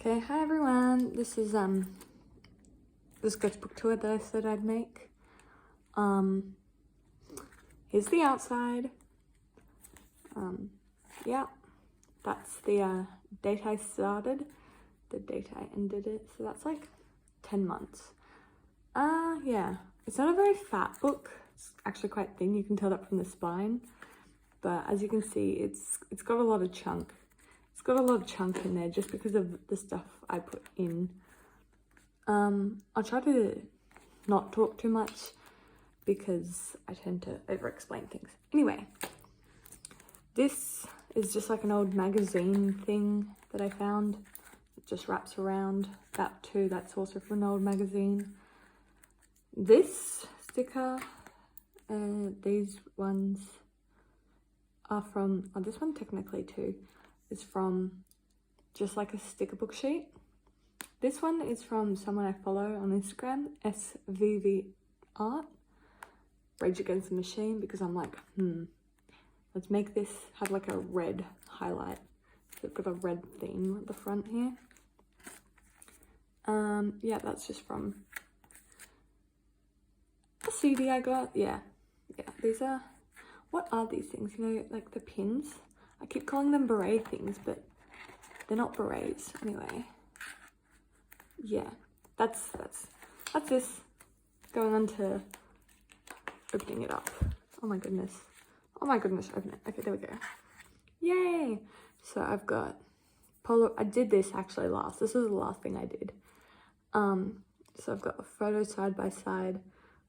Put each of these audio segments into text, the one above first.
Okay, hi everyone. This is the sketchbook tour that I said I'd make. Here's the outside. Yeah, that's the date I started, the date I ended it. So that's like 10 months. Yeah, it's not a very fat book. It's actually quite thin. You can tell that from the spine. But as you can see, it's got a lot of chunk. It's got a lot of chunk in there just because of the stuff I put in. I'll try to not talk too much because I tend to over-explain things. Anyway, this is just like an old magazine thing that I found. It just wraps around. That too, that's also from an old magazine. This sticker, these ones are from, this one technically too, is from just like a sticker book sheet. This one is from someone I follow on Instagram, elds.art, Rage Against the Machine, because I'm like, let's make this have like a red highlight. So it's got a red theme at the front here. Yeah, that's just from a CD I got. Yeah, these are, what are these things? You know, like the pins? I keep calling them beret things, but they're not berets. Anyway, yeah, that's this. Going on to opening it up. Oh my goodness, open it. Okay, there we go. Yay! So I've got I did this actually last. This was the last thing I did. So I've got a photo side by side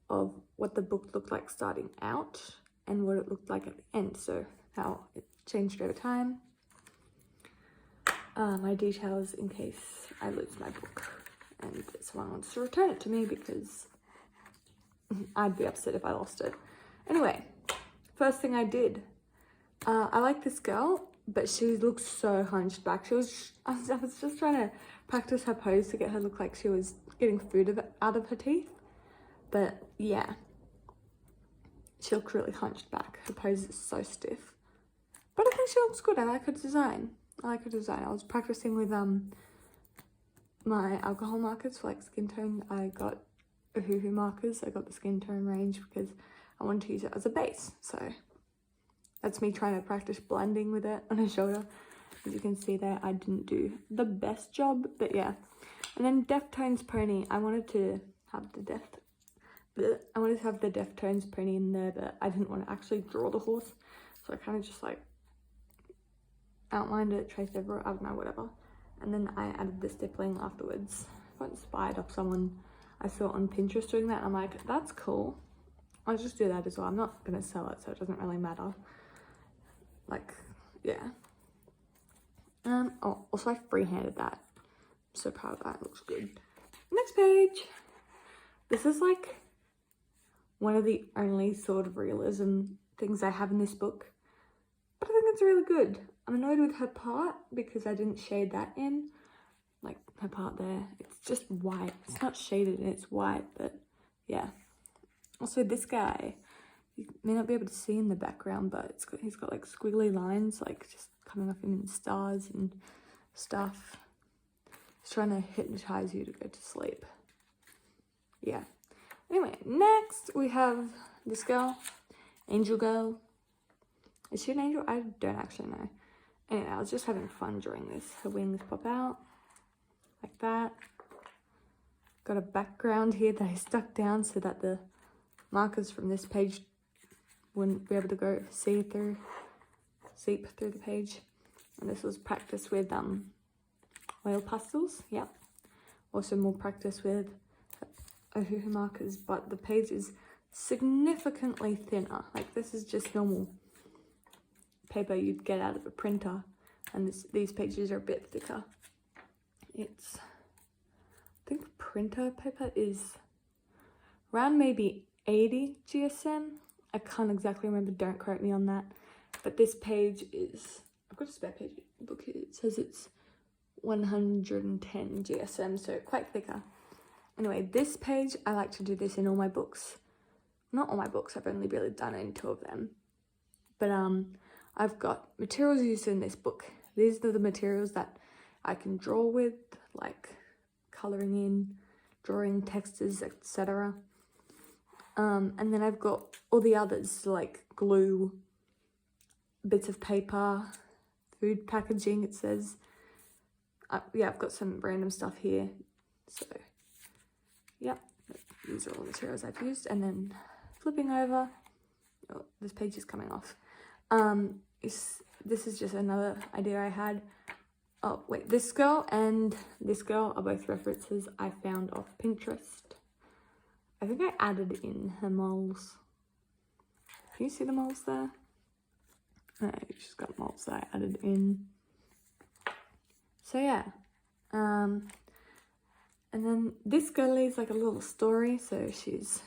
of what the book looked like starting out and what it looked like at the end. So how it changed over time. My details in case I lose my book and someone wants to return it to me, because I'd be upset if I lost it. Anyway, first thing I did, I like this girl, but she looks so hunched back. I was just trying to practice her pose to get her look like she was getting food out of her teeth. But yeah, she looks really hunched back. Her pose is so stiff. But I think she looks good. I like her design. I was practicing with my alcohol markers for like skin tone. I got Ohuhu markers. I got the skin tone range because I wanted to use it as a base. So that's me trying to practice blending with it on her shoulder. As you can see there, I didn't do the best job, but yeah. And then Deftones pony. I wanted to have the Deftones pony in there, but I didn't want to actually draw the horse. So I kind of just like outlined it, traced over it, I don't know, whatever. And then I added the stippling afterwards. I got inspired off someone I saw on Pinterest doing that. I'm like, that's cool. I'll just do that as well. I'm not gonna sell it, so it doesn't really matter. Like, yeah. Oh, also I freehanded that. I'm so proud of that, it looks good. Next page. This is like one of the only sort of realism things I have in this book. But I think it's really good. I'm annoyed with her part because I didn't shade that in. Like her part there, it's just white. It's not shaded and it's white, but yeah. Also this guy, you may not be able to see in the background, but he's got like squiggly lines, like just coming off him in stars and stuff. He's trying to hypnotize you to go to sleep. Yeah. Anyway, next we have this girl, Angel Girl. Is she an angel? I don't actually know. Anyway, I was just having fun drawing this. Her wings pop out like that. Got a background here that I stuck down so that the markers from this page wouldn't be able to seep through the page. And this was practice with oil pastels. Yep. Also more practice with Ohuhu markers, but the page is significantly thinner. Like this is just normal paper you'd get out of a printer, and these pages are a bit thicker. I think printer paper is around maybe 80 GSM. I can't exactly remember, don't quote me on that. But this page is, I've got a spare page book here. It says it's 110 GSM, so quite thicker. Anyway, this page, I like to do this in all my books. Not all my books, I've only really done it in 2 of them. But I've got materials used in this book. These are the materials that I can draw with, like colouring in, drawing textures, etc. And then I've got all the others, like glue, bits of paper, food packaging, it says. Yeah, I've got some random stuff here. So, yep, these are all the materials I've used. And then flipping over, oh, this page is coming off. This is just another idea I had. Oh, wait, this girl and this girl are both references I found off Pinterest. I think I added in her moles. Can you see the moles there? No, she's got moles that I added in. So yeah. And then this girl is like a little story. So she's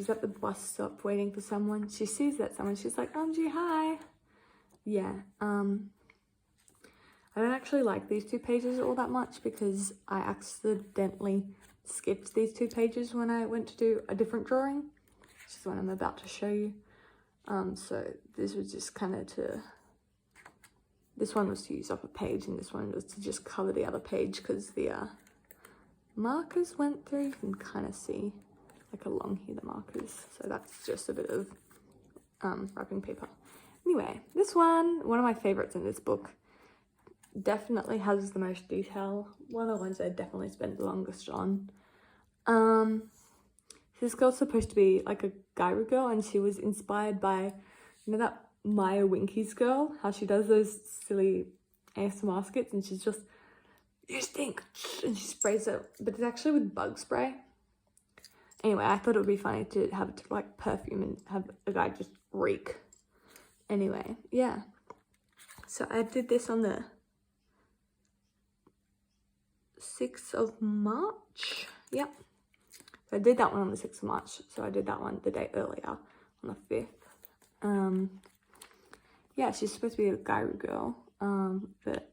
at the bus stop waiting for someone. She sees that someone, she's like, Angie, hi. Yeah, I don't actually like these 2 pages all that much because I accidentally skipped these 2 pages when I went to do a different drawing, which is what I'm about to show you. So this was just kind of this one was to use up a page and this one was to just cover the other page because the markers went through. You can kind of see like along here the markers. So that's just a bit of wrapping paper. Anyway, this one of my favorites in this book, definitely has the most detail. One of the ones I definitely spent the longest on. This girl's supposed to be like a gyro girl, and she was inspired by, you know, that Maya Winky's girl, how she does those silly ASMR skits, and she's just, you stink, and she sprays it, but it's actually with bug spray. Anyway, I thought it would be funny to have it like perfume and have a guy just reek. Anyway, yeah. So I did this on the 6th of March. Yep. So I did that one on the 6th of March. So I did that one the day earlier on the 5th. Yeah, she's supposed to be a gyro girl. But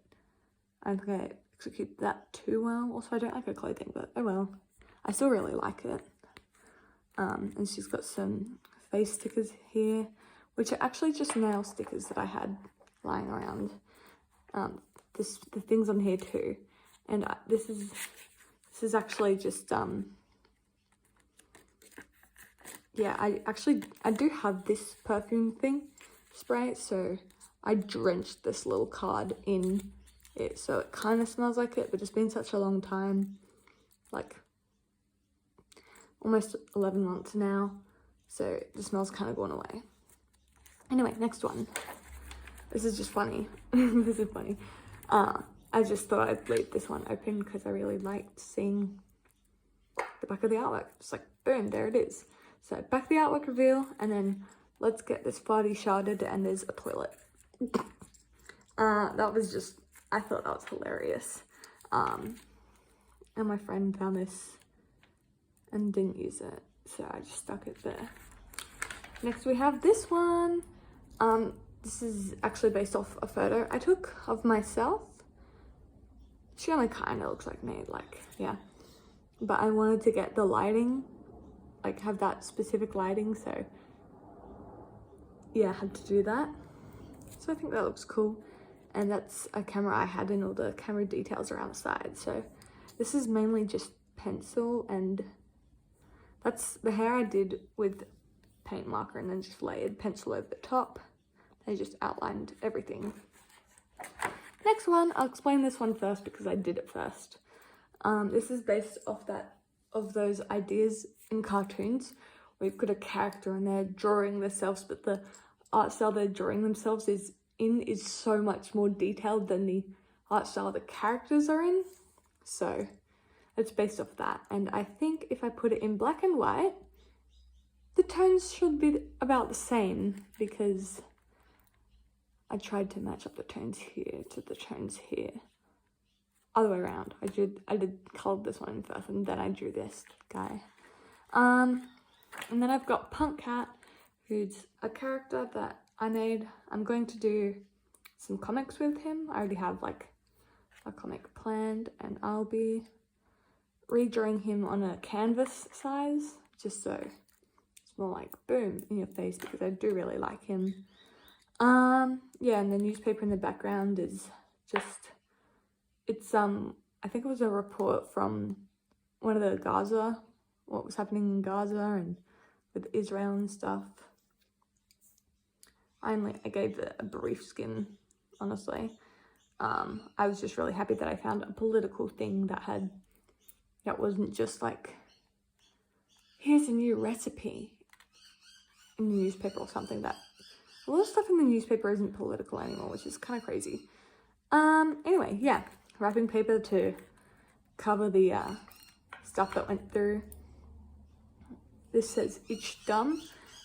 I don't think I executed that too well. Also, I don't like her clothing, but oh well. I still really like it. And she's got some face stickers here, which are actually just nail stickers that I had lying around. The things on here too. And this is actually just, yeah, I do have this perfume thing, spray, so I drenched this little card in it, so it kind of smells like it, but it's been such a long time, like almost 11 months now, so the smell's kind of gone away. Anyway, next one. This is just funny. This is funny. I just thought I'd leave this one open because I really liked seeing the back of the artwork. Just like, boom, there it is. So back of the artwork reveal, and then let's get this party sharded, and there's a toilet. That was just, I thought that was hilarious. And my friend found this and didn't use it, so I just stuck it there. Next we have this one. This is actually based off a photo I took of myself. She only kind of looks like me, like, yeah. But I wanted to get the lighting, like have that specific lighting, so yeah, I had to do that. So I think that looks cool. And that's a camera I had and all the camera details around the side. So this is mainly just pencil, and that's the hair I did with paint marker and then just layered pencil over the top. I just outlined everything. Next one, I'll explain this one first because I did it first. This is based off those ideas in cartoons where you've got a character and they're drawing themselves, but the art style they're drawing themselves is so much more detailed than the art style the characters are in. So it's based off that. And I think if I put it in black and white, the tones should be about the same, because I tried to match up the tones here to the tones here. Other way around. I did colour this one first and then I drew this guy. And then I've got Punk Cat, who's a character that I made. I'm going to do some comics with him. I already have like a comic planned, and I'll be redrawing him on a canvas size, just so it's more like boom in your face, because I do really like him. Yeah, and the newspaper in the background is just, it's, I think it was a report from one of the Gaza, what was happening in Gaza and with Israel and stuff. I gave it a brief skim, honestly. I was just really happy that I found a political thing that wasn't just like, here's a new recipe in the newspaper or something. That a lot of stuff in the newspaper isn't political anymore, which is kind of crazy. Anyway, yeah, wrapping paper to cover the stuff that went through. This says ich dumm,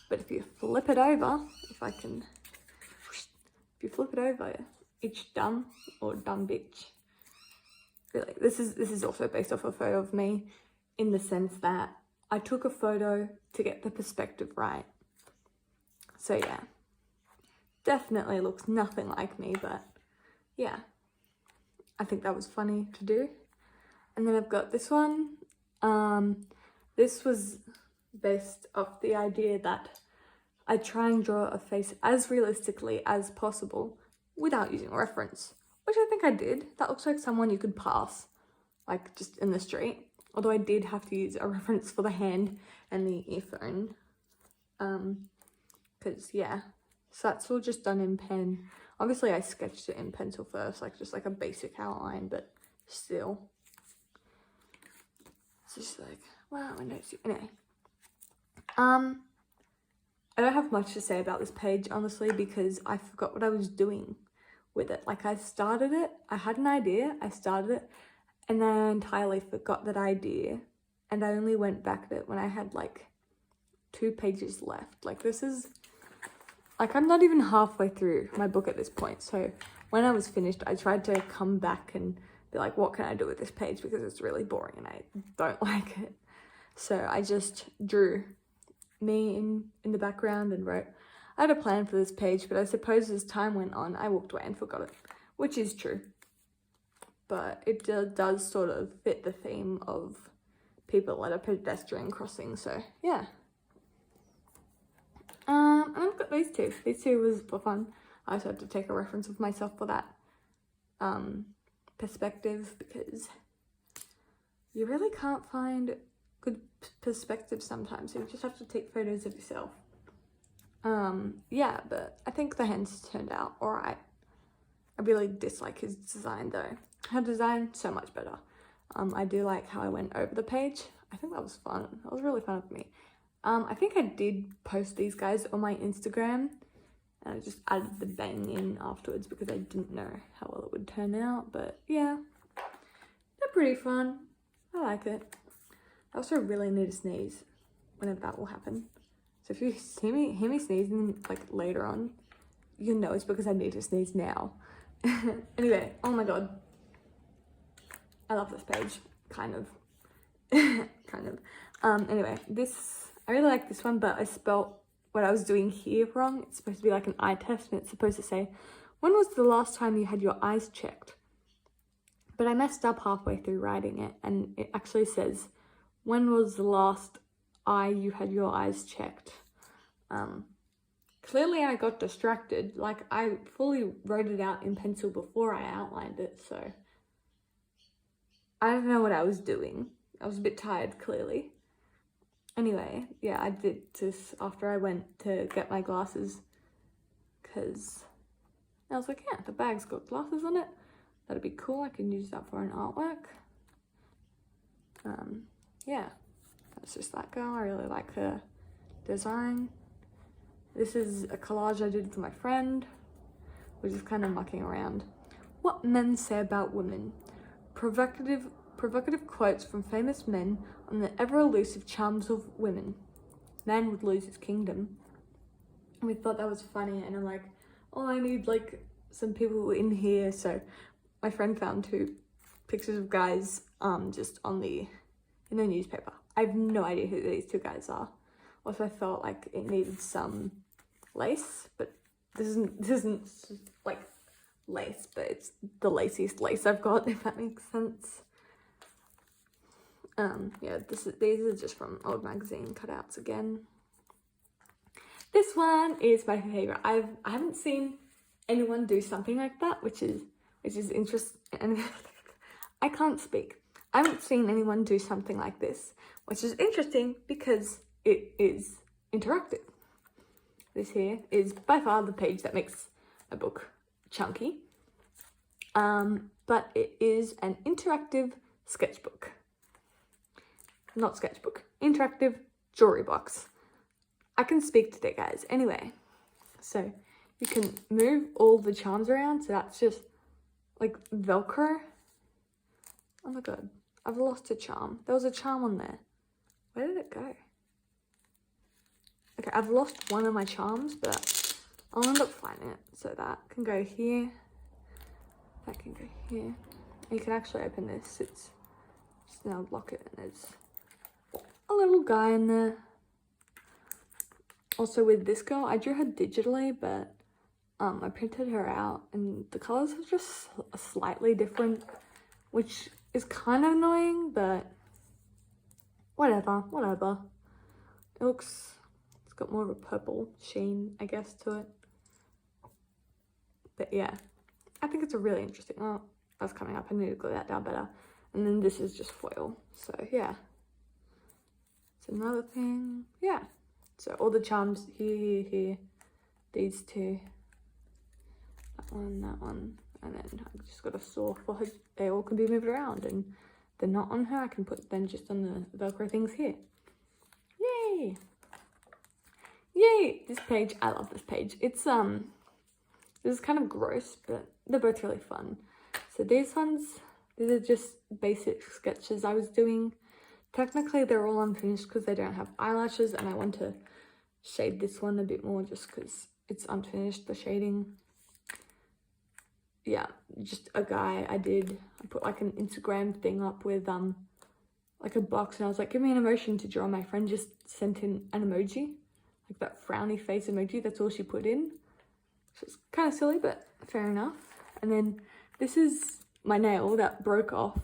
but if you flip it over, if you flip it over, ich dumm or dumb bitch. Really, this is also based off a photo of me, in the sense that I took a photo to get the perspective right. So yeah, definitely looks nothing like me, but yeah, I think that was funny to do. And then I've got this one. This was based off the idea that I try and draw a face as realistically as possible without using a reference, which I think I did. That looks like someone you could pass, like just in the street. Although I did have to use a reference for the hand and the earphone. Because yeah, so that's all just done in pen. Obviously I sketched it in pencil first, like just like a basic outline, but still. It's just like, wow, I noticed you. Anyway. I don't have much to say about this page, honestly, because I forgot what I was doing with it. Like, I started it, I had an idea, I started it, and then I entirely forgot that idea, and I only went back to it when I had, like, 2 pages left. Like, this is, like, I'm not even halfway through my book at this point, so when I was finished, I tried to come back and be like, what can I do with this page, because it's really boring and I don't like it. So I just drew me in the background and wrote. I had a plan for this page, but I suppose as time went on, I walked away and forgot it, which is true. But it does sort of fit the theme of people at a pedestrian crossing, so yeah. And I've got these two. These two was for fun. I also had to take a reference of myself for that perspective, because you really can't find good perspective sometimes. You just have to take photos of yourself. Yeah, but I think the hands turned out alright. I really dislike his design though. Her design, so much better. I do like how I went over the page. I think that was fun. That was really fun for me. I think I did post these guys on my Instagram, and I just added the bang in afterwards because I didn't know how well it would turn out, but yeah, they're pretty fun. I like it. I also really need to sneeze whenever that will happen. So if you hear me sneezing like later on, you know it's because I need to sneeze now. Anyway, oh my god. I love this page. Kind of. Kind of. Anyway, I really like this one, but I spelt what I was doing here wrong. It's supposed to be like an eye test, and it's supposed to say, when was the last time you had your eyes checked? But I messed up halfway through writing it, and it actually says, when was the last eye you had your eyes checked? Clearly I got distracted. Like, I fully wrote it out in pencil before I outlined it, so I don't know what I was doing. I was a bit tired, clearly. Anyway, yeah, I did this after I went to get my glasses, because I was like, yeah, the bag's got glasses on it. That'd be cool. I can use that for an artwork. Yeah, that's just that girl. I really like her design. This is a collage I did for my friend. We're just kind of mucking around. What men say about women. Provocative quotes from famous men on the ever-elusive charms of women. Man would lose his kingdom. And we thought that was funny, and I'm like, oh, I need like some people in here. So my friend found 2 pictures of guys just in the newspaper. I have no idea who these 2 guys are. Also, I felt like it needed some lace, but this isn't like lace, but it's the laciest lace I've got, if that makes sense. Yeah, these are just from old magazine cutouts again. This one is my favorite. I haven't seen anyone do something like that, which is interesting. And I can't speak. I haven't seen anyone do something like this, which is interesting because it is interactive. This here is by far the page that makes a book chunky. But it is an interactive sketchbook. Not sketchbook, interactive jewelry box. I can speak today, guys. Anyway, so you can move all the charms around. So that's just like Velcro. Oh my god, I've lost a charm. There was a charm on there. Where did it go? Okay, I've lost one of my charms, but I'll end up finding it. So that can go here. That can go here. And you can actually open this. It's just now lock it, and there's a little guy in there. Also with this girl, I drew her digitally, but I printed her out, and the colors are just slightly different, which is kind of annoying, but whatever. It's got more of a purple sheen, I guess, to it. But yeah, I think it's a really interesting, oh, that's coming up, I need to glue that down better. And then this is just foil, so yeah. It's another thing, yeah. So all the charms here, these two, that one, and then I've just got a saw for her. They all can be moved around, and they're not on her. I can put them just on the Velcro things here. Yay! Yay! This page, I love this page. It's this is kind of gross, but they're both really fun. So these are just basic sketches I was doing. Technically, they're all unfinished because they don't have eyelashes, and I want to shade this one a bit more just because it's unfinished, the shading. Yeah, just a guy I put like an Instagram thing up with like a box, and I was like, give me an emotion to draw. My friend just sent in an emoji, like that frowny face emoji. That's all she put in. So it's kind of silly, but fair enough. And then this is my nail that broke off.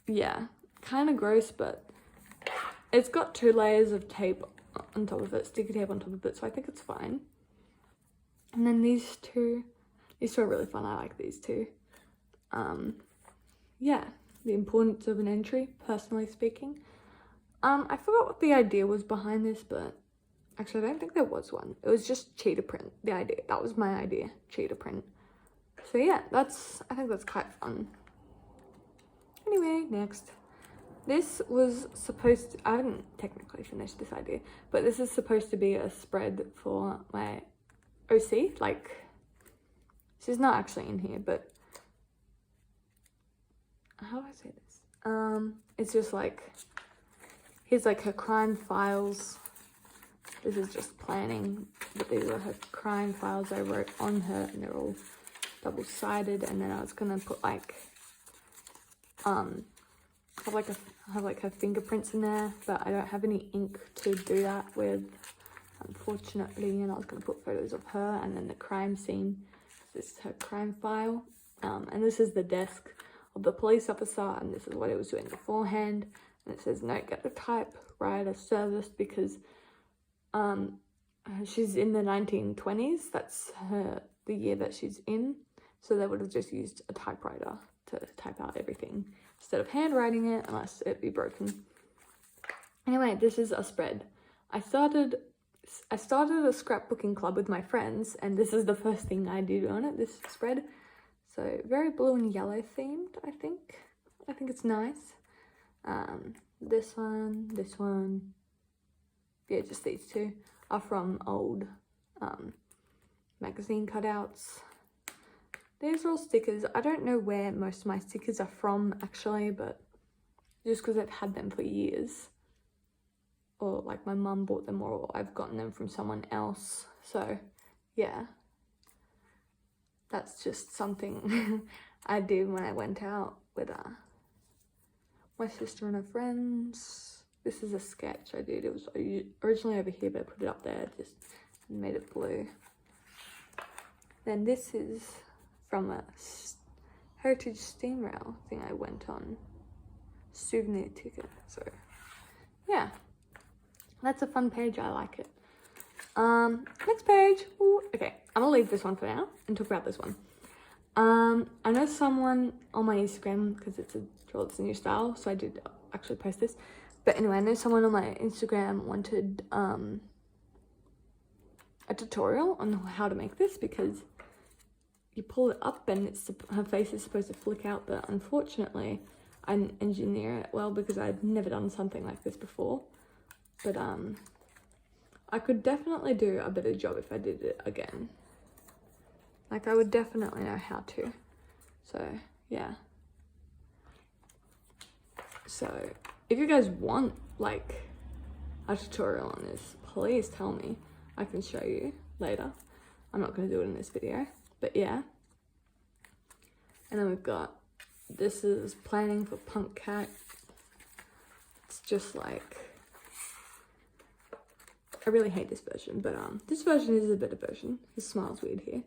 Yeah, kind of gross, but it's got 2 layers of tape on top of it, sticky tape on top of it, so I think it's fine. And then these two are really fun. I like these two. Yeah, the importance of an entry, personally speaking. I forgot what the idea was behind this, but actually I don't think there was one. It was just cheetah print, the idea. That was my idea, cheetah print. So yeah, I think that's quite fun. Anyway, next. This was supposed to, I haven't technically finished this idea, but this is supposed to be a spread for my OC. Like, she's not actually in here, but how do I say this? It's just like, here's like her crime files. This is just planning, but these are her crime files I wrote on her, and they're all double-sided. And then I was gonna put like, have like her fingerprints in there, but I don't have any ink to do that with, unfortunately. And I was gonna put photos of her, and then the crime scene. This is her crime file, and this is the desk of the police officer, and this is what it was doing beforehand. And it says, note, get the typewriter serviced, because she's in the 1920s. That's the year that she's in, so they would have just used a typewriter to type out everything instead of handwriting it, unless it be broken. Anyway, this is a spread. I started a scrapbooking club with my friends, and this is the first thing I did on it, this spread. So very blue and yellow themed, I think. I think it's nice. This one. Yeah, just these two are from old magazine cutouts. These are all stickers. I don't know where most of my stickers are from, actually, but just because I've had them for years. Or like my mum bought them, or I've gotten them from someone else. So yeah, that's just something I did when I went out with my sister and her friends. This is a sketch I did. It was originally over here, but I put it up there, just made it blue. Then this is from a heritage steam rail thing I went on. Souvenir ticket. So yeah. That's a fun page. I like it. Next page. Ooh, okay, I'm gonna leave this one for now and talk about this one. I know someone on my Instagram, because it's a new style, so I did actually post this. But anyway, I know someone on my Instagram wanted a tutorial on how to make this, because you pull it up and her face is supposed to flick out, but unfortunately I didn't engineer it well because I'd never done something like this before. But I could definitely do a better job if I did it again. Like, I would definitely know how to. So yeah. So if you guys want like a tutorial on this, please tell me. I can show you later. I'm not going to do it in this video, but yeah. And then we've got, this is planning for Punk Cat. It's just like, I really hate this version, but this version is a better version. His smile's weird here.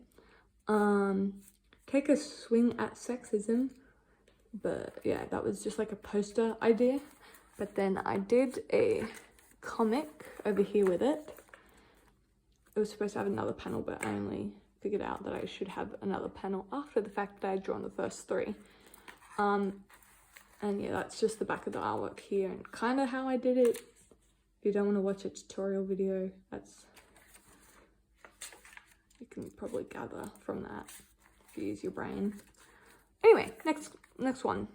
Take a swing at sexism. But yeah, that was just like a poster idea. But then I did a comic over here with it. It was supposed to have another panel, but I only figured out that I should have another panel after the fact that I had drawn the first 3. And yeah, that's just the back of the artwork here and kind of how I did it. If you don't want to watch a tutorial video, you can probably gather from that if you use your brain. Anyway, next one.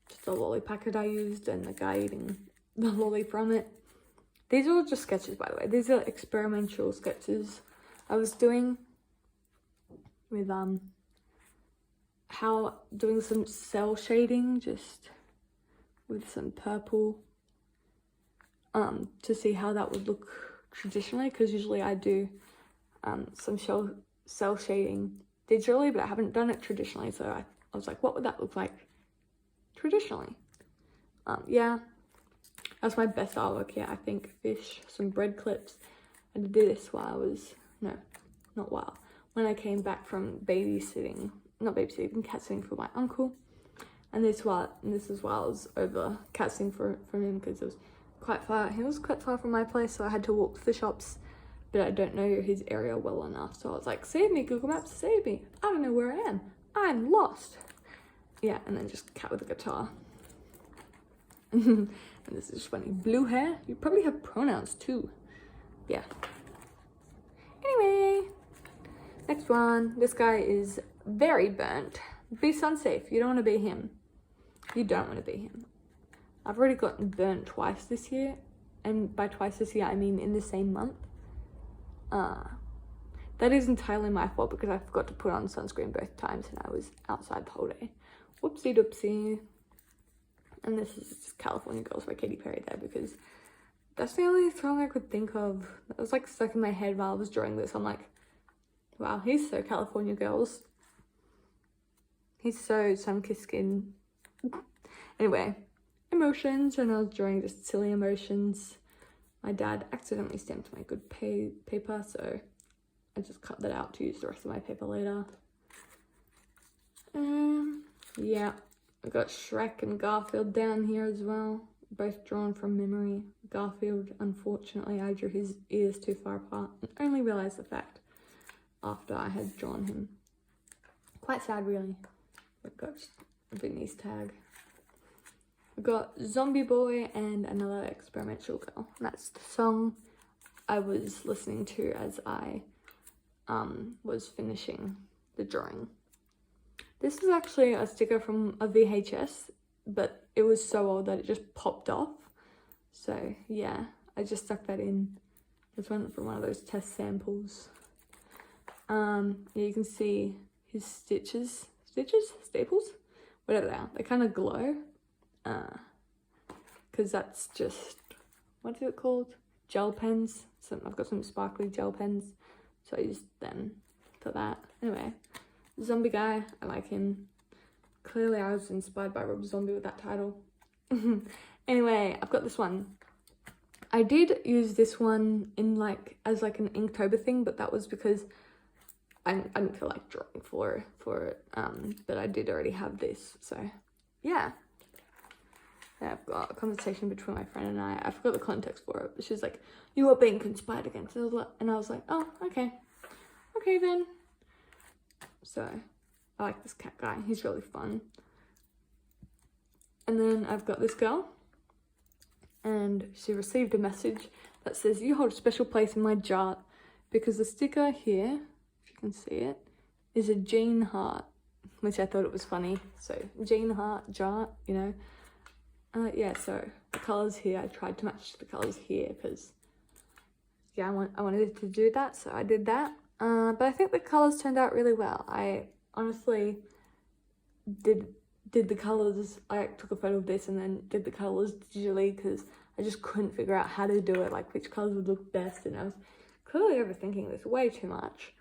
Just a lolly packet I used and the guy eating the lolly from it. These are all just sketches, by the way. These are experimental sketches I was doing with doing some cell shading, just with some purple, to see how that would look traditionally, because usually I do some cell shading digitally, but I haven't done it traditionally, so I was like, what would that look like traditionally? Yeah, that's my best artwork here, I think. Fish, some bread clips. I did this while I was, no, not while, when I came back from cat sitting for my uncle. And this is while I was over cat sitting from him, because it was quite far. He was quite far from my place, so I had to walk to the shops, but I don't know his area well enough. So I was like, save me, Google Maps, save me. I don't know where I am. I'm lost. Yeah, and then just cat with a guitar. And this is funny. Blue hair. You probably have pronouns too. Yeah. Anyway, next one. This guy is very burnt. Be sun safe. You don't want to be him. You don't want to be him. I've already gotten burnt twice this year. And by twice this year, I mean in the same month. That is entirely my fault, because I forgot to put on sunscreen both times and I was outside the whole day. Whoopsie doopsie. And this is California Girls by Katy Perry there, because that's the only song I could think of that was like stuck in my head while I was drawing this. I'm like, wow, he's so California Girls. He's so sun-kissed skin. Anyway, emotions, and I was drawing just silly emotions. My dad accidentally stamped my good paper, so I just cut that out to use the rest of my paper later. Yeah, I got Shrek and Garfield down here as well, both drawn from memory. Garfield, unfortunately, I drew his ears too far apart and only realised the fact after I had drawn him. Quite sad, really. I've got Vinny's tag. We've got Zombie Boy and Another Experimental Girl. And that's the song I was listening to as I was finishing the drawing. This is actually a sticker from a VHS, but it was so old that it just popped off. So yeah, I just stuck that in. This one from one of those test samples. Yeah, you can see his staples, whatever they are. They kind of glow, because that's just, what is it called? Gel pens. So I've got some sparkly gel pens, so I used them for that. Anyway, Zombie guy, I like him. Clearly I was inspired by Rob Zombie with that title. Anyway, I've got this one. I did use this one in as an Inktober thing, but that was because I didn't feel like drawing for it, but I did already have this, so yeah. And I've got a conversation between my friend and I forgot the context for it, but she's like, you are being conspired against. And I was like, oh, okay. Okay then. So, I like this cat guy. He's really fun. And then I've got this girl. And she received a message that says, you hold a special place in my jar because the sticker here, if you can see it, is a Jean heart, which I thought it was funny. So, Jean heart, jar, you know. Yeah, so the colours here, I tried to match the colours here because, yeah, I wanted to do that, so I did that. But I think the colours turned out really well. I honestly did the colours, I took a photo of this and then did the colours digitally because I just couldn't figure out how to do it, like which colours would look best, and I was clearly overthinking this way too much.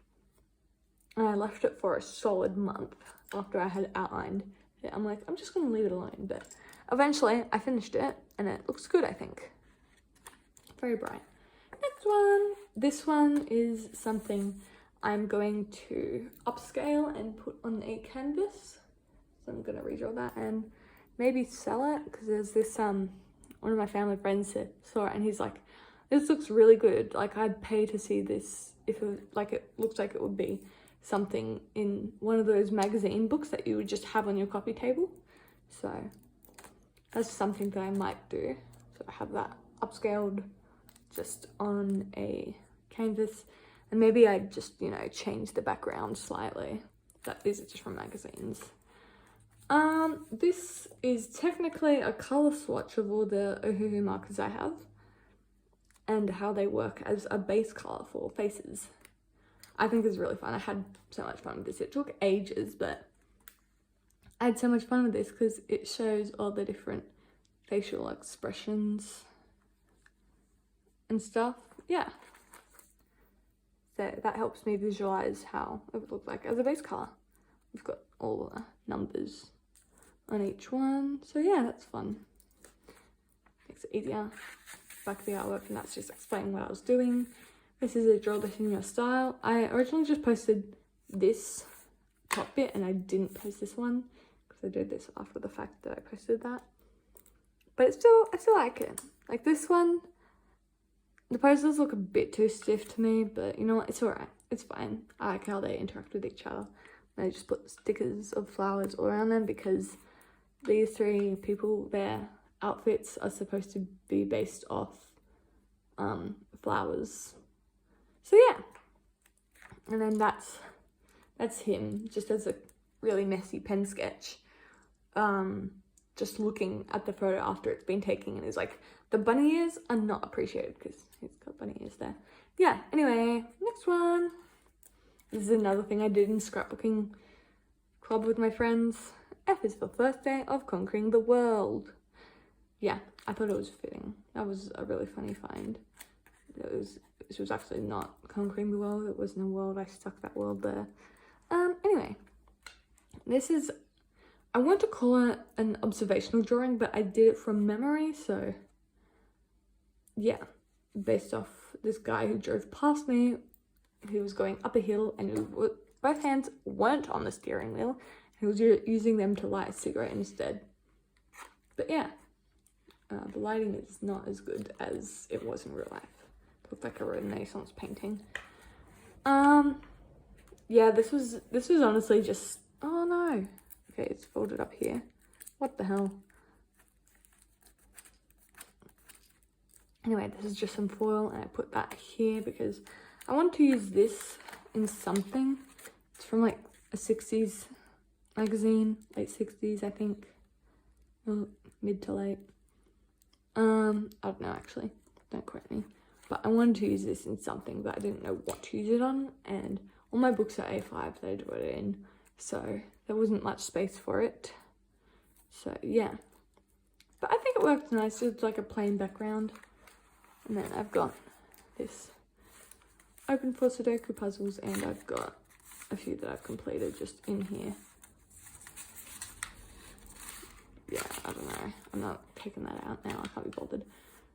And I left it for a solid month after I had outlined it. I'm like, I'm just going to leave it alone, but eventually I finished it and it looks good, I think. Very bright. Next one. This one is something I'm going to upscale and put on a canvas. So I'm going to redraw that and maybe sell it because there's this, one of my family friends saw it and he's like, this looks really good. Like, I'd pay to see this if it, like, it looks like it would be something in one of those magazine books that you would just have on your coffee table. So that's something that I might do. So I have that upscaled just on a canvas, and maybe I just, you know, change the background slightly. That these are just from magazines. This is technically a color swatch of all the Ohuhu markers I have and how they work as a base color for faces. I think it's really fun. I had so much fun with this. It took ages, but I had so much fun with this because it shows all the different facial expressions and stuff. Yeah. So that helps me visualize how it would look like as a base color. We've got all the numbers on each one. So yeah, that's fun. Makes it easier. Back of the artwork, and that's just explaining what I was doing. This is a draw this in your style. I originally just posted this top bit and I didn't post this one because I did this after the fact that I posted that. But it's still, I still like it. Like this one, the poses look a bit too stiff to me, but you know what, it's alright. It's fine. I like how they interact with each other. And I just put stickers of flowers all around them because these three people, their outfits are supposed to be based off flowers. So yeah. And then that's him, just as a really messy pen sketch. Just looking at the photo after it's been taken and is like, the bunny ears are not appreciated because he's got bunny ears there. Yeah, anyway, next one. This is another thing I did in scrapbooking club with my friends. F is for first day of conquering the world. Yeah, I thought it was fitting. That was a really funny find. This was actually not conquering the world. It wasn't a world. I stuck that world there. Anyway, this is, I want to call it an observational drawing, but I did it from memory. So yeah, based off this guy who drove past me, who was going up a hill and both hands weren't on the steering wheel. He was using them to light a cigarette instead. But yeah, the lighting is not as good as it was in real life. It looked like a Renaissance painting. Yeah, this was honestly just, oh no. Okay, it's folded up here. What the hell? Anyway, this is just some foil and I put that here because I want to use this in something. It's from like a 60s magazine, late 60s I think, mid to late. I don't know actually, don't quote me. But I wanted to use this in something, but I didn't know what to use it on, and all my books are A5 that I drew it in, so there wasn't much space for it. So yeah, but I think it worked nice. It's like a plain background, and then I've got this open for Sudoku puzzles, and I've got a few that I've completed just in here. Yeah, I don't know. I'm not taking that out now. I can't be bothered.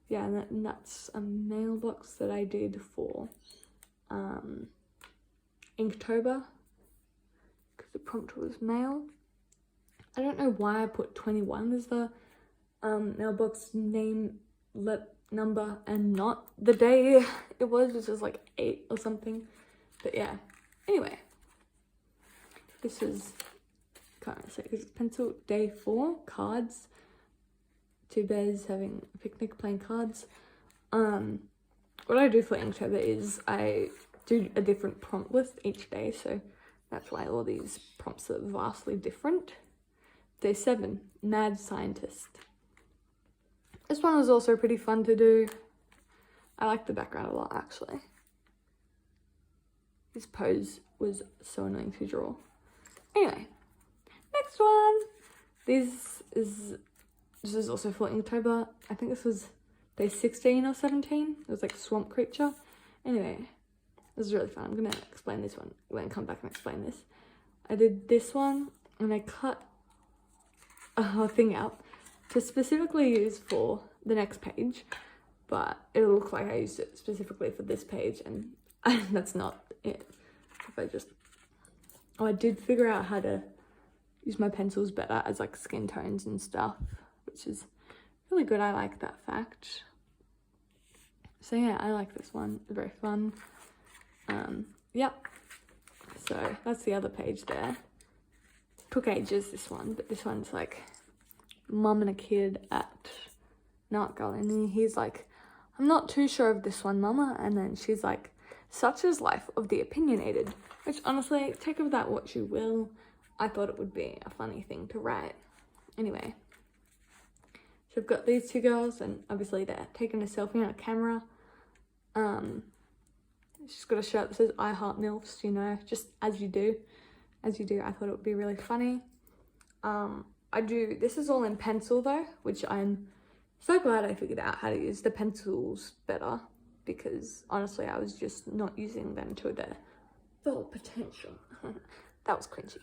Yeah, and that's a mailbox that I did for Inktober because the prompt was mail. I don't know why I put 21 as the mailbox name, number, and not the day it was, which was like 8 or something. But yeah, anyway, this is, can't really say because it's pencil. Day 4, cards. 2 bears having a picnic playing cards. What I do for Inktober is I do a different prompt list each day, so that's why all these prompts are vastly different. Day 7, mad scientist. This one was also pretty fun to do. I like the background a lot, actually. This pose was so annoying to draw. Anyway, next one. This is also for Inktober. I think this was day 16 or 17. It was like swamp creature. Anyway, this is really fun. I'm gonna explain this one. Then come back and explain this. I did this one and I cut a whole thing out to specifically use for the next page, but it looks like I used it specifically for this page, and that's not it. I did figure out how to use my pencils better as like skin tones and stuff, which is really good. I like that fact. So yeah, I like this one. Very fun. Yep. So that's the other page there. Took ages, this one, but this one's like mum and a kid at Night Gallery, and he's like, I'm not too sure of this one, mama. And then she's like, such is life of the opinionated, which honestly, take of that what you will. I thought it would be a funny thing to write. Anyway, so I've got these 2 girls, and obviously they're taking a selfie on a camera. She's got a shirt that says I heart MILFs, you know, just as you do. I thought it would be really funny. This is all in pencil though, which I'm so glad I figured out how to use the pencils better, because honestly I was just not using them to their full potential. That was cringy.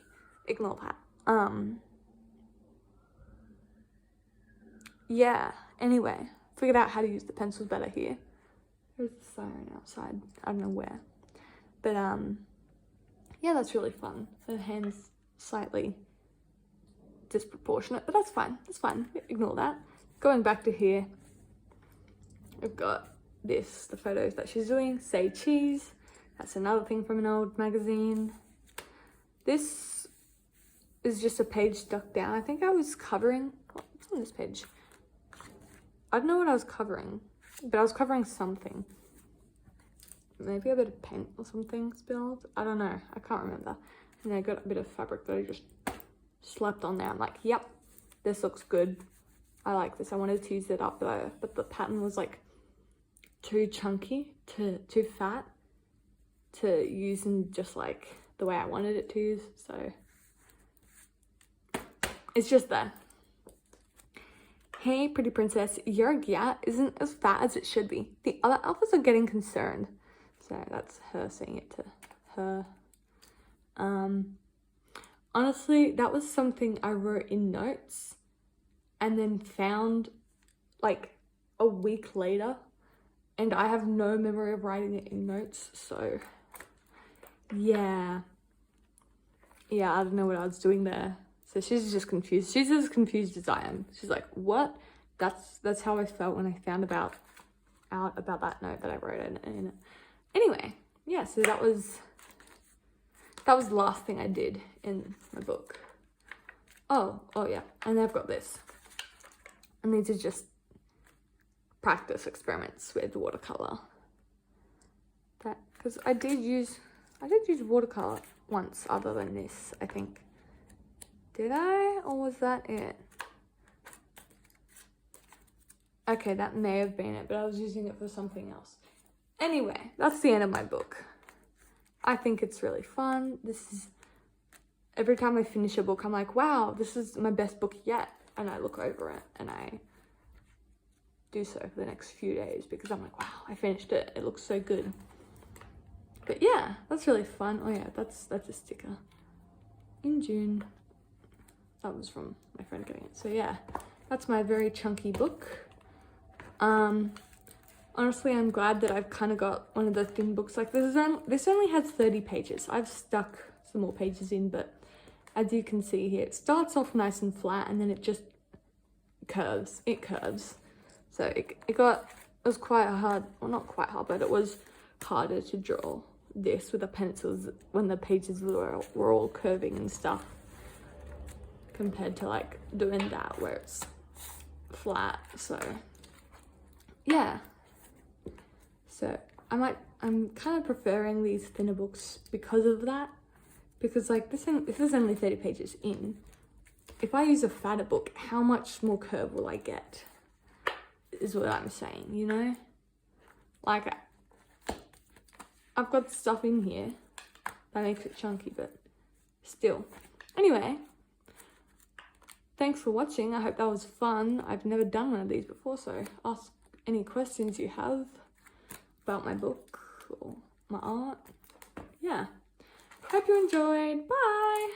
Ignore that. Yeah, anyway, figured out how to use the pencils better here. There's the siren outside. I don't know where. But yeah, that's really fun. Her hand's slightly disproportionate, but that's fine. That's fine. Ignore that. Going back to here, I've got the photos that she's doing. Say cheese. That's another thing from an old magazine. This is just a page stuck down. I think I was covering, what's on this page? I don't know what I was covering, but I was covering something. Maybe a bit of paint or something spilled. I don't know. I can't remember. And I got a bit of fabric that I just slapped on there. I'm like, yep, this looks good. I like this. I wanted to use it up though, but the pattern was like too chunky, too fat to use in just like the way I wanted it to use. So it's just there. Hey, pretty princess, your gyat isn't as fat as it should be. The other alphas are getting concerned. So that's her saying it to her. Honestly, that was something I wrote in notes and then found like a week later, and I have no memory of writing it in notes. So yeah, I don't know what I was doing there. So she's just confused. She's as confused as I am. She's like, what? That's how I felt when I found out about that note that I wrote in it. Anyway, yeah, so that was the last thing I did in my book. Oh yeah, and I've got this. And these are just practice experiments with watercolor. Because I did use watercolor once other than this, I think. Did I? Or was that it? Okay, that may have been it, but I was using it for something else. Anyway, that's the end of my book. I think it's really fun. Every time I finish a book, I'm like, wow, this is my best book yet. And I look over it and I do so for the next few days because I'm like, wow, I finished it. It looks so good. But yeah, that's really fun. Oh yeah, that's a sticker. In June. That was from my friend getting it. So yeah, that's my very chunky book. Honestly, I'm glad that I've kind of got one of the thin books like this. This only has 30 pages. I've stuck some more pages in, but as you can see here, it starts off nice and flat and then it just curves. It curves. So it was quite hard, well not quite hard, but it was harder to draw this with the pencils when the pages were all curving and stuff, compared to like doing that where it's flat. So yeah, so I'm kind of preferring these thinner books because of that, because like this is only 30 pages in. If I use a fatter book, how much more curve will I get, is what I'm saying, you know? Like, I've got stuff in here that makes it chunky, but still. Anyway, thanks for watching. I hope that was fun. I've never done one of these before, so ask any questions you have about my book or my art. Yeah. Hope you enjoyed. Bye!